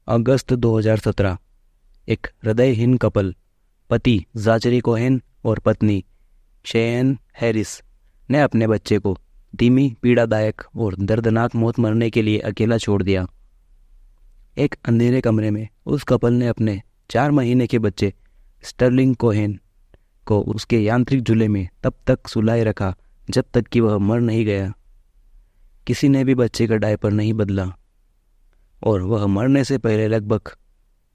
अगस्त 2017 एक हृदयहीन कपल पति ज़ाचरी कोहेन और पत्नी शेयन हैरिस ने अपने बच्चे को धीमी, पीड़ादायक और दर्दनाक मौत मरने के लिए अकेला छोड़ दिया। एक अंधेरे कमरे में उस कपल ने अपने 4 महीने के बच्चे स्टर्लिंग कोहेन को उसके यांत्रिक झूले में तब तक सुलाए रखा जब तक कि वह मर नहीं गया। किसी ने भी बच्चे का डायपर नहीं बदला और वह मरने से पहले लगभग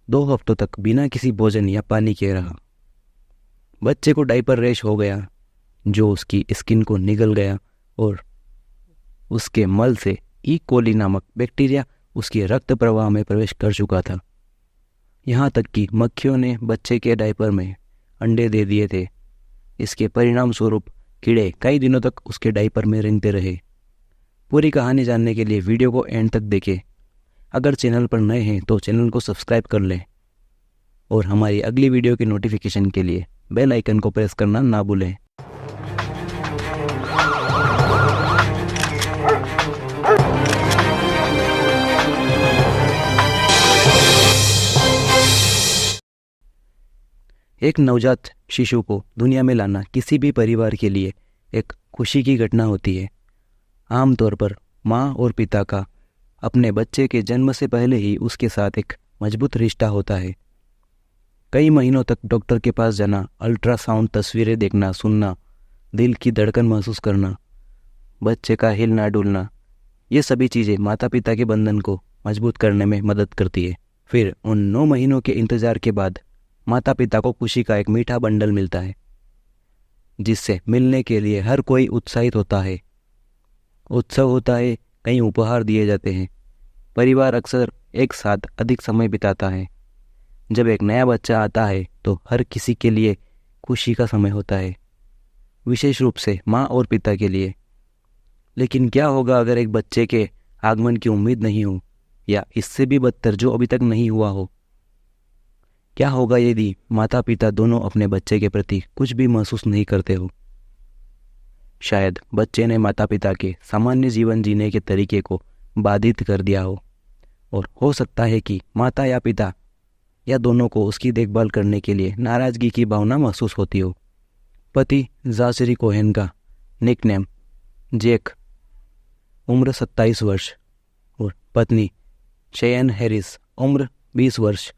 2 हफ्तों तक बिना किसी भोजन या पानी के रहा। बच्चे को डायपर रैश हो गया जो उसकी स्किन को निगल गया और उसके मल से ई कोली नामक बैक्टीरिया उसके रक्त प्रवाह में प्रवेश कर चुका था। यहाँ तक कि मक्खियों ने बच्चे के डायपर में अंडे दे दिए थे। इसके परिणाम स्वरूप कीड़े कई दिनों तक उसके डायपर में रेंगते रहे। पूरी कहानी जानने के लिए वीडियो को एंड तक देखें। अगर चैनल पर नए हैं तो चैनल को सब्सक्राइब कर लें और हमारी अगली वीडियो की नोटिफिकेशन के लिए बेल आइकन को प्रेस करना ना भूलें। एक नवजात शिशु को दुनिया में लाना किसी भी परिवार के लिए एक खुशी की घटना होती है। आमतौर पर माँ और पिता का अपने बच्चे के जन्म से पहले ही उसके साथ एक मजबूत रिश्ता होता है। कई महीनों तक डॉक्टर के पास जाना, अल्ट्रासाउंड तस्वीरें देखना, सुनना, दिल की धड़कन महसूस करना, बच्चे का हिलना डुलना, ये सभी चीज़ें माता पिता के बंधन को मजबूत करने में मदद करती है। फिर उन 9 महीनों के इंतज़ार के बाद माता पिता को खुशी का एक मीठा बंडल मिलता है जिससे मिलने के लिए हर कोई उत्साहित होता है। उत्सव होता है, कई उपहार दिए जाते हैं। परिवार अक्सर एक साथ अधिक समय बिताता है। जब एक नया बच्चा आता है तो हर किसी के लिए खुशी का समय होता है, विशेष रूप से माँ और पिता के लिए। लेकिन क्या होगा अगर एक बच्चे के आगमन की उम्मीद नहीं हो, या इससे भी बदतर जो अभी तक नहीं हुआ हो? क्या होगा यदि माता पिता दोनों अपने बच्चे के प्रति कुछ भी महसूस नहीं करते हो? शायद बच्चे ने माता पिता के सामान्य जीवन जीने के तरीके को बाधित कर दिया हो, और हो सकता है कि माता या पिता या दोनों को उसकी देखभाल करने के लिए नाराज़गी की भावना महसूस होती हो। पति ज़ाचरी कोहेन का निकनेम जैक, उम्र 27 वर्ष, और पत्नी शेयन हैरिस, उम्र 20 वर्ष,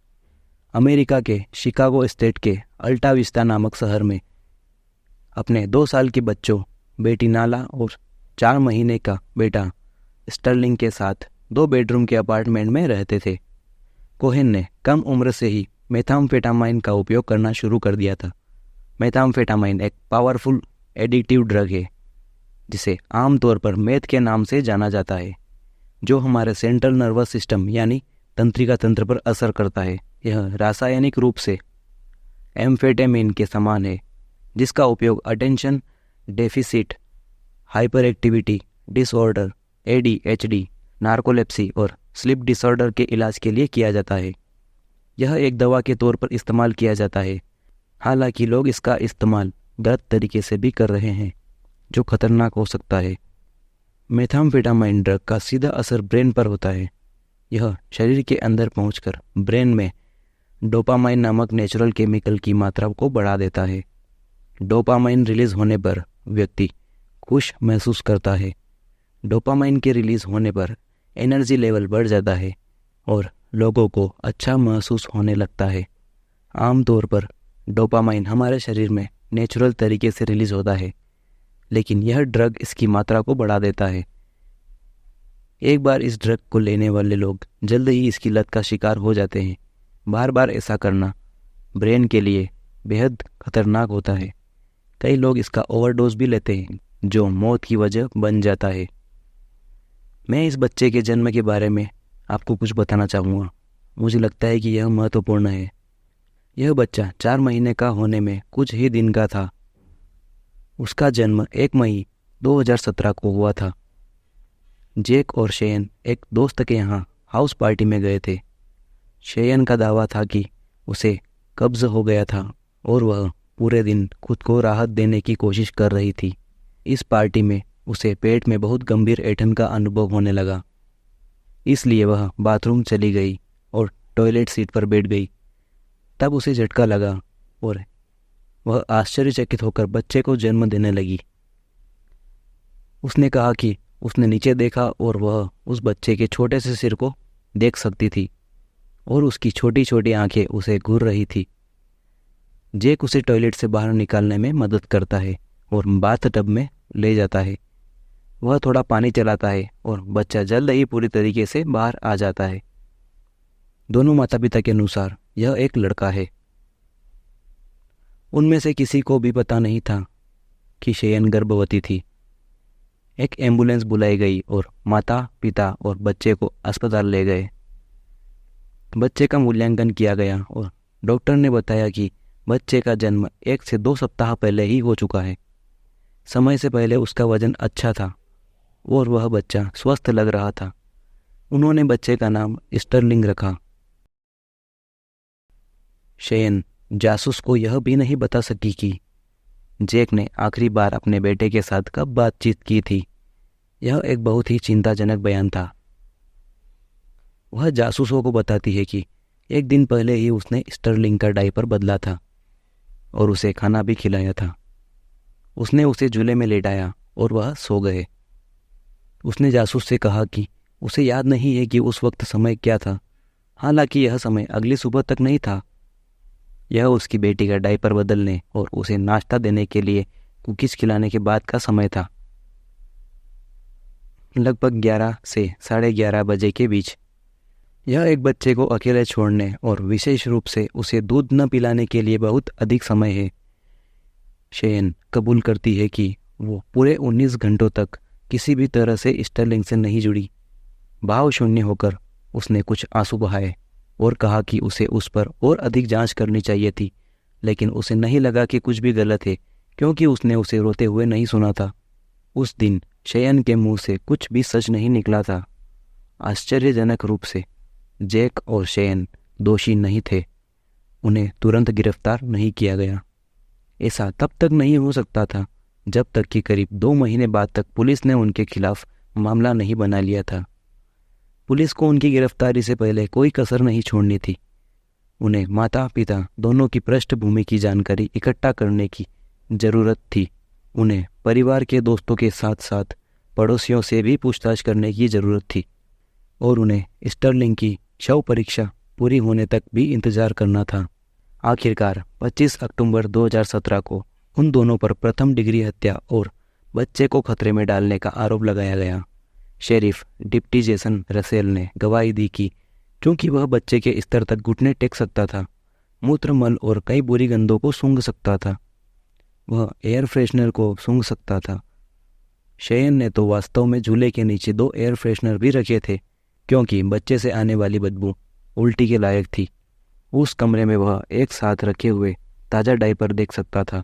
अमेरिका के शिकागो स्टेट के अल्टा विस्टा नामक शहर में अपने 2 साल के बच्चों बेटी नाला और 4 महीने का बेटा स्टर्लिंग के साथ 2 बेडरूम के अपार्टमेंट में रहते थे। कोहेन ने कम उम्र से ही मेथाम्फेटामाइन का उपयोग करना शुरू कर दिया था। मेथाम्फेटामाइन एक पावरफुल एडिक्टिव ड्रग है जिसे आमतौर पर मेथ के नाम से जाना जाता है, जो हमारे सेंट्रल नर्वस सिस्टम यानी तंत्रिका तंत्र पर असर करता है। यह रासायनिक रूप से एम्फेटामिन के समान है, जिसका उपयोग attention deficit hyper activity disorder, ADHD, narcolepsy और स्लीप डिसऑर्डर के इलाज के लिए किया जाता है। यह एक दवा के तौर पर इस्तेमाल किया जाता है, हालांकि लोग इसका इस्तेमाल गलत तरीके से भी कर रहे हैं, जो खतरनाक हो सकता है। मेथाम्फेटामाइन ड्रग का सीधा असर ब्रेन पर होता है। यह शरीर के अंदर पहुंचकर ब्रेन में डोपामाइन नामक नेचुरल केमिकल की मात्रा को बढ़ा देता है। डोपामाइन रिलीज होने पर व्यक्ति खुश महसूस करता है। डोपामाइन के रिलीज होने पर एनर्जी लेवल बढ़ जाता है और लोगों को अच्छा महसूस होने लगता है। आमतौर पर डोपामाइन हमारे शरीर में नेचुरल तरीके से रिलीज होता है, लेकिन यह ड्रग इसकी मात्रा को बढ़ा देता है। एक बार इस ड्रग को लेने वाले लोग जल्द ही इसकी लत का शिकार हो जाते हैं। बार बार ऐसा करना ब्रेन के लिए बेहद खतरनाक होता है। कई लोग इसका ओवरडोज भी लेते हैं, जो मौत की वजह बन जाता है। मैं इस बच्चे के जन्म के बारे में आपको कुछ बताना चाहूँगा। मुझे लगता है कि यह महत्वपूर्ण है। यह बच्चा 4 महीने का होने में कुछ ही दिन का था। उसका जन्म 1 मई 2017 को हुआ था। जैक और शेयन एक दोस्त के यहाँ हाउस पार्टी में गए थे। शेयन का दावा था कि उसे कब्ज हो गया था और वह पूरे दिन खुद को राहत देने की कोशिश कर रही थी। इस पार्टी में उसे पेट में बहुत गंभीर ऐंठन का अनुभव होने लगा, इसलिए वह बाथरूम चली गई और टॉयलेट सीट पर बैठ गई। तब उसे झटका लगा और वह आश्चर्यचकित होकर बच्चे को जन्म देने लगी। उसने कहा कि उसने नीचे देखा और वह उस बच्चे के छोटे से सिर को देख सकती थी और उसकी छोटी छोटी आंखें उसे घूर रही थी। जैक उसे टॉयलेट से बाहर निकालने में मदद करता है और बाथ टब में ले जाता है। वह थोड़ा पानी चलाता है और बच्चा जल्द ही पूरी तरीके से बाहर आ जाता है। दोनों माता पिता के अनुसार यह एक लड़का है। उनमें से किसी को भी पता नहीं था कि शेयन गर्भवती थी। एक एम्बुलेंस बुलाई गई और माता पिता और बच्चे को अस्पताल ले गए। बच्चे का मूल्यांकन किया गया और डॉक्टर ने बताया कि बच्चे का जन्म 1 से 2 सप्ताह पहले ही हो चुका है। समय से पहले उसका वजन अच्छा था और वह बच्चा स्वस्थ लग रहा था। उन्होंने बच्चे का नाम स्टर्लिंग रखा। शेयन जासूस को यह भी नहीं बता सकी कि जैक ने आखिरी बार अपने बेटे के साथ कब बातचीत की थी। यह एक बहुत ही चिंताजनक बयान था। वह जासूसों को बताती है कि एक दिन पहले ही उसने स्टर्लिंग का डायपर बदला था और उसे खाना भी खिलाया था। उसने उसे झूले में लेटाया और वह सो गए। उसने जासूस से कहा कि उसे याद नहीं है कि उस वक्त समय क्या था, हालांकि यह समय अगली सुबह तक नहीं था। यह उसकी बेटी का डायपर बदलने और उसे नाश्ता देने के लिए कुकीज खिलाने के बाद का समय था, लगभग 11 से 11:30 बजे के बीच। यह एक बच्चे को अकेले छोड़ने और विशेष रूप से उसे दूध न पिलाने के लिए बहुत अधिक समय है। शेयन कबूल करती है कि वो पूरे 19 घंटों तक किसी भी तरह से स्टर्लिंग से नहीं जुड़ी। भाव शून्य होकर उसने कुछ आंसू बहाए और कहा कि उसे उस पर और अधिक जांच करनी चाहिए थी, लेकिन उसे नहीं लगा कि कुछ भी गलत है क्योंकि उसने उसे रोते हुए नहीं सुना था। उस दिन शेयन के मुंह से कुछ भी सच नहीं निकला था। आश्चर्यजनक रूप से जैक और शेयन दोषी नहीं थे। उन्हें तुरंत गिरफ्तार नहीं किया गया। ऐसा तब तक नहीं हो सकता था जब तक कि करीब 2 महीने बाद तक पुलिस ने उनके खिलाफ मामला नहीं बना लिया था। पुलिस को उनकी गिरफ्तारी से पहले कोई कसर नहीं छोड़नी थी। उन्हें माता पिता दोनों की पृष्ठभूमि की जानकारी इकट्ठा करने की जरूरत थी। उन्हें परिवार के दोस्तों के साथ साथ पड़ोसियों से भी पूछताछ करने की जरूरत थी और उन्हें स्टर्लिंग की शव परीक्षा पूरी होने तक भी इंतजार करना था। आखिरकार 25 अक्टूबर 2017 को उन दोनों पर प्रथम डिग्री हत्या और बच्चे को खतरे में डालने का आरोप लगाया गया। शेरिफ डिप्टी जेसन रसेल ने गवाही दी कि चूंकि वह बच्चे के स्तर तक घुटने टेक सकता था, मूत्र, मल और कई बुरी गंधों को सूंघ सकता था, वह एयर फ्रेशनर को सूंघ सकता था। शेयन ने तो वास्तव में झूले के नीचे 2 एयर फ्रेशनर भी रखे थे क्योंकि बच्चे से आने वाली बदबू उल्टी के लायक थी। उस कमरे में वह एक साथ रखे हुए ताज़ा डायपर देख सकता था,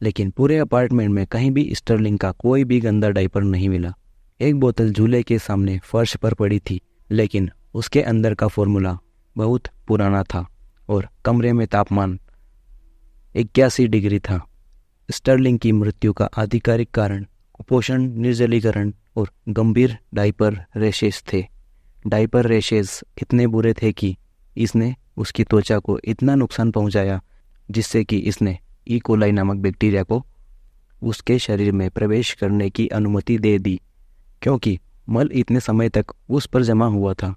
लेकिन पूरे अपार्टमेंट में कहीं भी स्टर्लिंग का कोई भी गंदा डायपर नहीं मिला। एक बोतल झूले के सामने फर्श पर पड़ी थी, लेकिन उसके अंदर का फॉर्मूला बहुत पुराना था और कमरे में तापमान 81 डिग्री था। स्टर्लिंग की मृत्यु का आधिकारिक कारण कुपोषण, निर्जलीकरण और गंभीर डायपर रैशेज थे। डायपर रैशेज इतने बुरे थे कि इसने उसकी त्वचा को इतना नुकसान पहुंचाया जिससे कि इसने ई कोलाई नामक बैक्टीरिया को उसके शरीर में प्रवेश करने की अनुमति दे दी, क्योंकि मल इतने समय तक उस पर जमा हुआ था।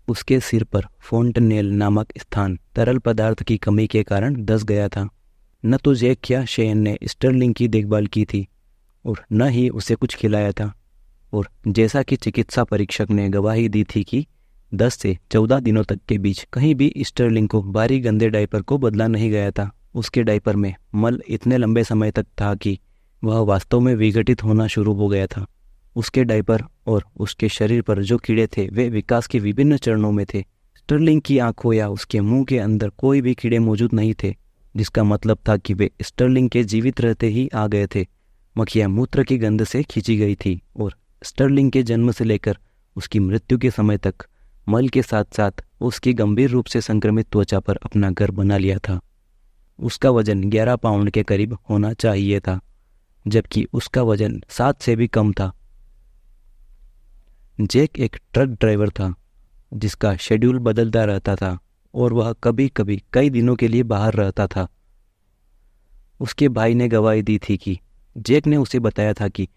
उसके सिर पर फोंटनेल नामक स्थान तरल पदार्थ की कमी के कारण धंस गया था। न तो जैक या शेयन ने स्टर्लिंग की देखभाल की थी और न ही उसे कुछ खिलाया था, और जैसा कि चिकित्सा परीक्षक ने गवाही दी थी कि 10 से 14 दिनों तक के बीच कहीं भी स्टर्लिंग को भारी गंदे डायपर को बदला नहीं गया था। उसके डायपर में मल इतने लंबे समय तक था कि वह वास्तव में विघटित होना शुरू हो गया था। उसके डायपर और उसके शरीर पर जो कीड़े थे वे विकास के विभिन्न चरणों में थे। स्टर्लिंग की आंखों या उसके मुंह के अंदर कोई भी कीड़े मौजूद नहीं थे, जिसका मतलब था कि वे स्टर्लिंग के जीवित रहते ही आ गए थे। मक्खियां मूत्र की गंध से खींची गई थी और स्टर्लिंग के जन्म से लेकर उसकी मृत्यु के समय तक मल के साथ साथ उसकी गंभीर रूप से संक्रमित त्वचा पर अपना घर बना लिया था। उसका वजन 11 पाउंड के करीब होना चाहिए था, जबकि उसका वजन 7 से भी कम था। जैक एक ट्रक ड्राइवर था। जिसका शेड्यूल बदलता रहता था और वह कभी कभी कई दिनों के लिए बाहर रहता था। उसके भाई ने गवाही दी थी कि जैक ने उसे बताया था कि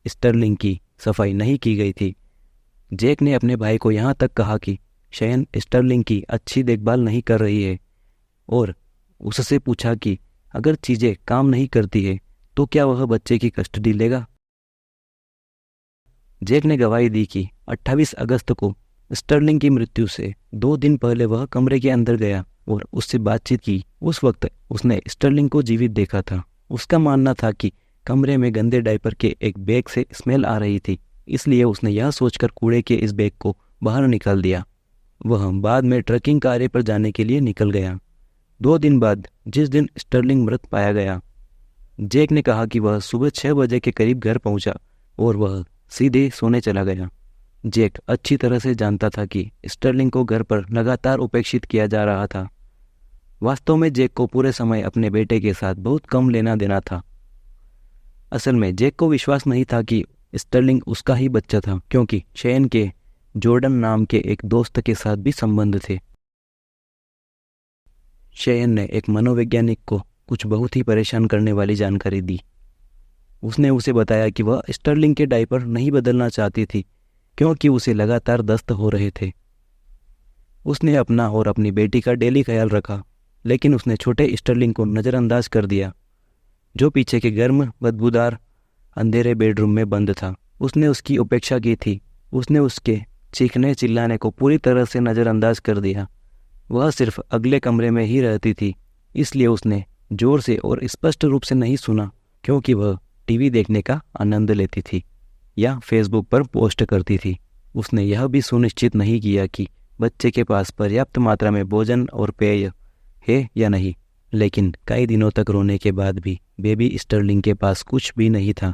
स्टर्लिंग की सफाई नहीं की गई थी। जैक ने अपने भाई को यहाँ तक कहा कि शयन स्टर्लिंग की अच्छी देखभाल नहीं कर रही है और उससे पूछा कि अगर चीज़ें काम नहीं करती है तो क्या वह बच्चे की कस्टडी लेगा। जैक ने गवाही दी कि 28 अगस्त को स्टर्लिंग की मृत्यु से 2 दिन पहले वह कमरे के अंदर गया और उससे बातचीत की। उस वक्त उसने स्टर्लिंग को जीवित देखा था। उसका मानना था कि कमरे में गंदे डायपर के एक बैग से स्मेल आ रही थी, इसलिए उसने यह सोचकर कूड़े के इस बैग को बाहर निकाल दिया। वह बाद में ट्रकिंग कार्य पर जाने के लिए निकल गया। 2 दिन बाद जिस दिन स्टर्लिंग मृत पाया गया, जैक ने कहा कि वह सुबह 6 बजे के करीब घर पहुंचा और वह सीधे सोने चला गया। जैक अच्छी तरह से जानता था कि स्टर्लिंग को घर पर लगातार उपेक्षित किया जा रहा था। वास्तव में जैक को पूरे समय अपने बेटे के साथ बहुत कम लेना देना था। असल में जैक को विश्वास नहीं था कि स्टर्लिंग उसका ही बच्चा था, क्योंकि शयन के जॉर्डन नाम के एक दोस्त के साथ भी संबंध थे। शयन ने एक मनोवैज्ञानिक को कुछ बहुत ही परेशान करने वाली जानकारी दी। उसने उसे बताया कि वह स्टर्लिंग के डायपर नहीं बदलना चाहती थी क्योंकि उसे लगातार दस्त हो रहे थे। उसने अपना और अपनी बेटी का डेली ख्याल रखा, लेकिन उसने छोटे स्टर्लिंग को नज़रअंदाज कर दिया, जो पीछे के गर्म बदबूदार अंधेरे बेडरूम में बंद था। उसने उसकी उपेक्षा की थी। उसने उसके चीखने चिल्लाने को पूरी तरह से नज़रअंदाज कर दिया। वह सिर्फ अगले कमरे में ही रहती थी, इसलिए उसने जोर से और स्पष्ट रूप से नहीं सुना, क्योंकि वह टीवी देखने का आनंद लेती थी या फेसबुक पर पोस्ट करती थी। उसने यह भी सुनिश्चित नहीं किया कि बच्चे के पास पर्याप्त मात्रा में भोजन और पेय है या नहीं। लेकिन कई दिनों तक रोने के बाद भी बेबी स्टर्लिंग के पास कुछ भी नहीं था।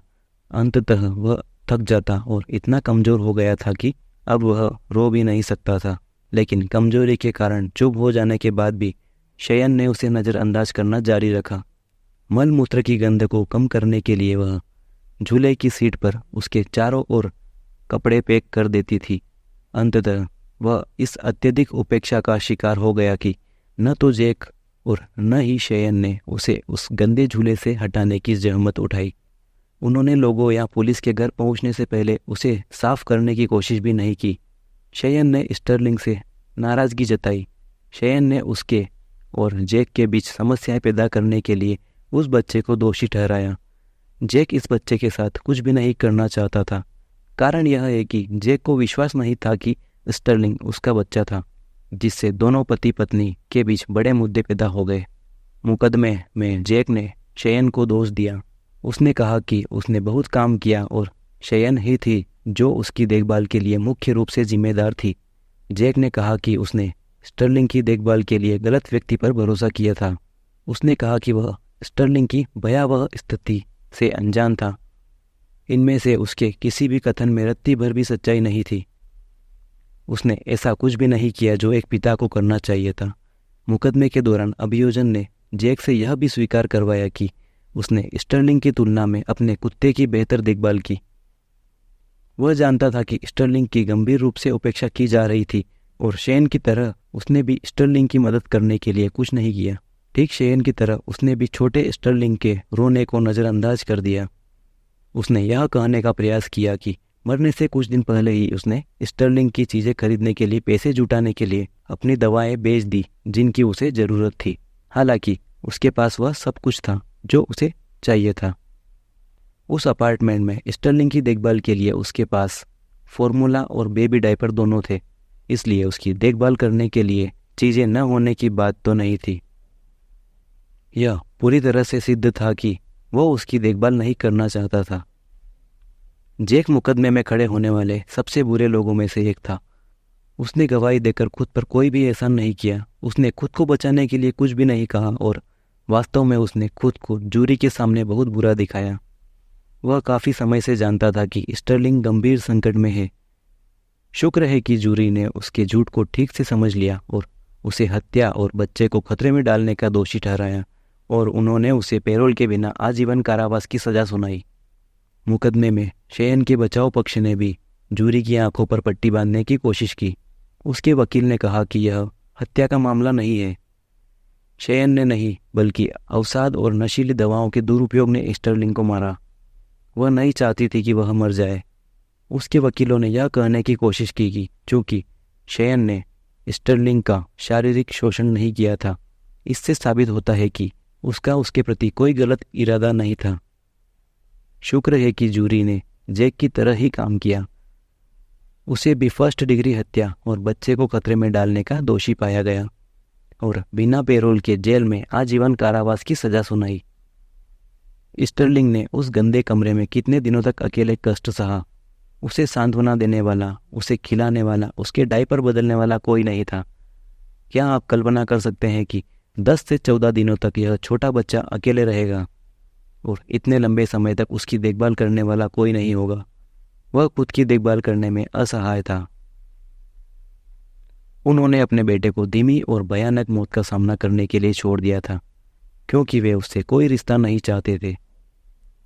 अंततः वह थक जाता और इतना कमज़ोर हो गया था कि अब वह रो भी नहीं सकता था। लेकिन कमजोरी के कारण चुप हो जाने के बाद भी शयन ने उसे नज़रअंदाज करना जारी रखा। मल मूत्र की गंध को कम करने के लिए वह झूले की सीट पर उसके चारों ओर कपड़े पैक कर देती थी। अंततः वह इस अत्यधिक उपेक्षा का शिकार हो गया कि न तो जैक और न ही शयन ने उसे उस गंदे झूले से हटाने की जहमत उठाई। उन्होंने लोगों या पुलिस के घर पहुंचने से पहले उसे साफ करने की कोशिश भी नहीं की। शयन ने स्टर्लिंग से नाराज़गी जताई। शयन ने उसके और जैक के बीच समस्याएं पैदा करने के लिए उस बच्चे को दोषी ठहराया। जैक इस बच्चे के साथ कुछ भी नहीं करना चाहता था। कारण यह है कि जैक को विश्वास नहीं था कि स्टर्लिंग उसका बच्चा था, जिससे दोनों पति पत्नी के बीच बड़े मुद्दे पैदा हो गए। मुकदमे में जैक ने शयन को दोष दिया। उसने कहा कि उसने बहुत काम किया और शयन ही थी जो उसकी देखभाल के लिए मुख्य रूप से जिम्मेदार थी। जैक ने कहा कि उसने स्टर्लिंग की देखभाल के लिए गलत व्यक्ति पर भरोसा किया था। उसने कहा कि वह स्टर्लिंग की भयावह स्थिति से अनजान था। इनमें से उसके किसी भी कथन में रत्ती भर भी सच्चाई नहीं थी। उसने ऐसा कुछ भी नहीं किया जो एक पिता को करना चाहिए था। मुकदमे के दौरान अभियोजन ने जैक से यह भी स्वीकार करवाया कि उसने स्टर्लिंग की तुलना में अपने कुत्ते की बेहतर देखभाल की। वह जानता था कि स्टर्लिंग की गंभीर रूप से उपेक्षा की जा रही थी और शयन की तरह उसने भी स्टर्लिंग की मदद करने के लिए कुछ नहीं किया। ठीक शयन की तरह उसने भी छोटे स्टर्लिंग के रोने को नज़रअंदाज कर दिया। उसने यह कहने का प्रयास किया कि मरने से कुछ दिन पहले ही उसने स्टर्लिंग की चीज़ें खरीदने के लिए पैसे जुटाने के लिए अपनी दवाएं बेच दी जिनकी उसे ज़रूरत थी। हालांकि उसके पास वह सब कुछ था जो उसे चाहिए था। उस अपार्टमेंट में स्टर्लिंग की देखभाल के लिए उसके पास फॉर्मूला और बेबी डायपर दोनों थे, इसलिए उसकी देखभाल करने के लिए चीज़ें न होने की बात तो नहीं थी। यह पूरी तरह से सिद्ध था कि वह उसकी देखभाल नहीं करना चाहता था। जैक मुकदमे में खड़े होने वाले सबसे बुरे लोगों में से एक था। उसने गवाही देकर खुद पर कोई भी एहसान नहीं किया। उसने खुद को बचाने के लिए कुछ भी नहीं कहा और वास्तव में उसने खुद को जूरी के सामने बहुत बुरा दिखाया। वह काफ़ी समय से जानता था कि स्टर्लिंग गंभीर संकट में है। शुक्र है कि जूरी ने उसके झूठ को ठीक से समझ लिया और उसे हत्या और बच्चे को खतरे में डालने का दोषी ठहराया और उन्होंने उसे पैरोल के बिना आजीवन कारावास की सज़ा सुनाई। मुकदमे में शयन के बचाव पक्ष ने भी जूरी की आंखों पर पट्टी बांधने की कोशिश की। उसके वकील ने कहा कि यह हत्या का मामला नहीं है। शेयन ने नहीं बल्कि अवसाद और नशीली दवाओं के दुरुपयोग ने स्टर्लिंग को मारा। वह नहीं चाहती थी कि वह मर जाए। उसके वकीलों ने यह कहने की कोशिश की कि चूंकि शेयन ने स्टर्लिंग का शारीरिक शोषण नहीं किया था, इससे साबित होता है कि उसका उसके प्रति कोई गलत इरादा नहीं था। शुक्र है कि जूरी ने जैक की तरह ही काम किया। उसे भी फर्स्ट डिग्री हत्या और बच्चे को खतरे में डालने का दोषी पाया गया और बिना पेरोल के जेल में आजीवन कारावास की सजा सुनाई। स्टर्लिंग ने उस गंदे कमरे में कितने दिनों तक अकेले कष्ट सहा। उसे सांत्वना देने वाला, उसे खिलाने वाला, उसके डायपर बदलने वाला कोई नहीं था। क्या आप कल्पना कर सकते हैं कि 10 से 14 दिनों तक यह छोटा बच्चा अकेले रहेगा और इतने लंबे समय तक उसकी देखभाल करने वाला कोई नहीं होगा। वह खुद की देखभाल करने में असहाय था। उन्होंने अपने बेटे को धीमी और भयानक मौत का सामना करने के लिए छोड़ दिया था क्योंकि वे उससे कोई रिश्ता नहीं चाहते थे।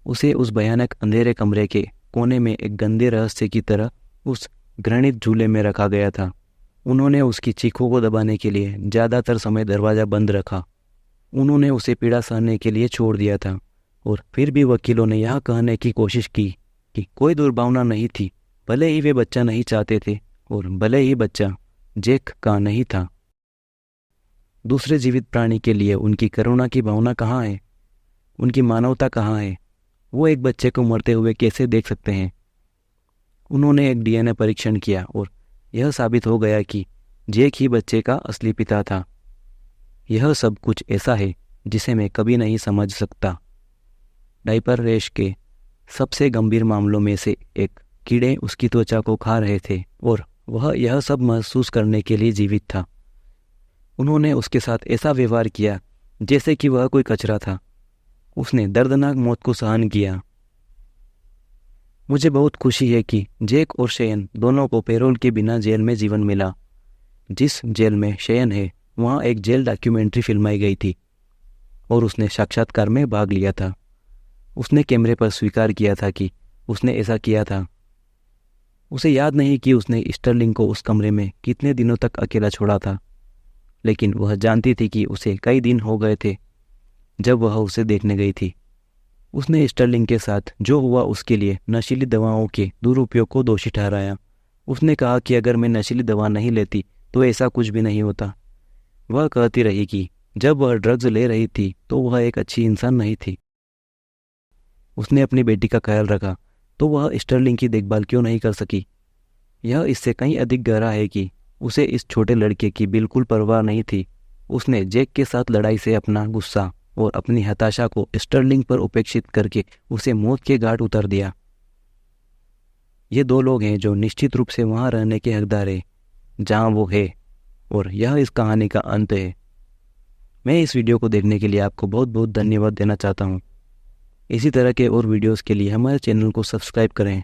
उसे उस भयानक अंधेरे कमरे के कोने में एक गंदे रहस्य की तरह उस घृणित झूले में रखा गया था। उन्होंने उसकी चीखों को दबाने के लिए ज़्यादातर समय दरवाज़ा बंद रखा। उन्होंने उसे पीड़ा सहने के लिए छोड़ दिया था और फिर भी वकीलों ने यह कहने की कोशिश की कि कोई दुर्भावना नहीं थी, भले ही वे बच्चा नहीं चाहते थे और भले ही बच्चा जैक का नहीं था। दूसरे जीवित प्राणी के लिए उनकी करुणा की भावना कहाँ है? उनकी मानवता कहाँ है? वो एक बच्चे को मरते हुए कैसे देख सकते हैं? उन्होंने एक डीएनए परीक्षण किया और यह साबित हो गया कि जैक ही बच्चे का असली पिता था। यह सब कुछ ऐसा है जिसे मैं कभी नहीं समझ सकता। डायपर रैश के सबसे गंभीर मामलों में से एक, कीड़े उसकी त्वचा को खा रहे थे और वह यह सब महसूस करने के लिए जीवित था। उन्होंने उसके साथ ऐसा व्यवहार किया जैसे कि वह कोई कचरा था। उसने दर्दनाक मौत को सहन किया। मुझे बहुत खुशी है कि जैक और शेयन दोनों को पैरोल के बिना जेल में जीवन मिला। जिस जेल में शेयन है वहाँ एक जेल डॉक्यूमेंट्री फिल्माई गई थी और उसने साक्षात्कार में भाग लिया था। उसने कैमरे पर स्वीकार किया था कि उसने ऐसा किया था। उसे याद नहीं कि उसने स्टर्लिंग को उस कमरे में कितने दिनों तक अकेला छोड़ा था, लेकिन वह जानती थी कि उसे कई दिन हो गए थे जब वह उसे देखने गई थी। उसने स्टर्लिंग के साथ जो हुआ उसके लिए नशीली दवाओं के दुरुपयोग को दोषी ठहराया। उसने कहा कि अगर मैं नशीली दवा नहीं लेती तो ऐसा कुछ भी नहीं होता। वह कहती रही कि जब वह ड्रग्स ले रही थी तो वह एक अच्छी इंसान नहीं थी। उसने अपनी बेटी का ख्याल रखा तो वह स्टर्लिंग की देखभाल क्यों नहीं कर सकी? यह इससे कहीं अधिक गहरा है कि उसे इस छोटे लड़के की बिल्कुल परवाह नहीं थी। उसने जैक के साथ लड़ाई से अपना गुस्सा और अपनी हताशा को स्टर्लिंग पर उपेक्षित करके उसे मौत के घाट उतार दिया। ये दो लोग हैं जो निश्चित रूप से वहाँ रहने के हकदार हैं जहाँ वो है, और यह इस कहानी का अंत है। मैं इस वीडियो को देखने के लिए आपको बहुत बहुत धन्यवाद देना चाहता हूँ। इसी तरह के और वीडियोस के लिए हमारे चैनल को सब्सक्राइब करें।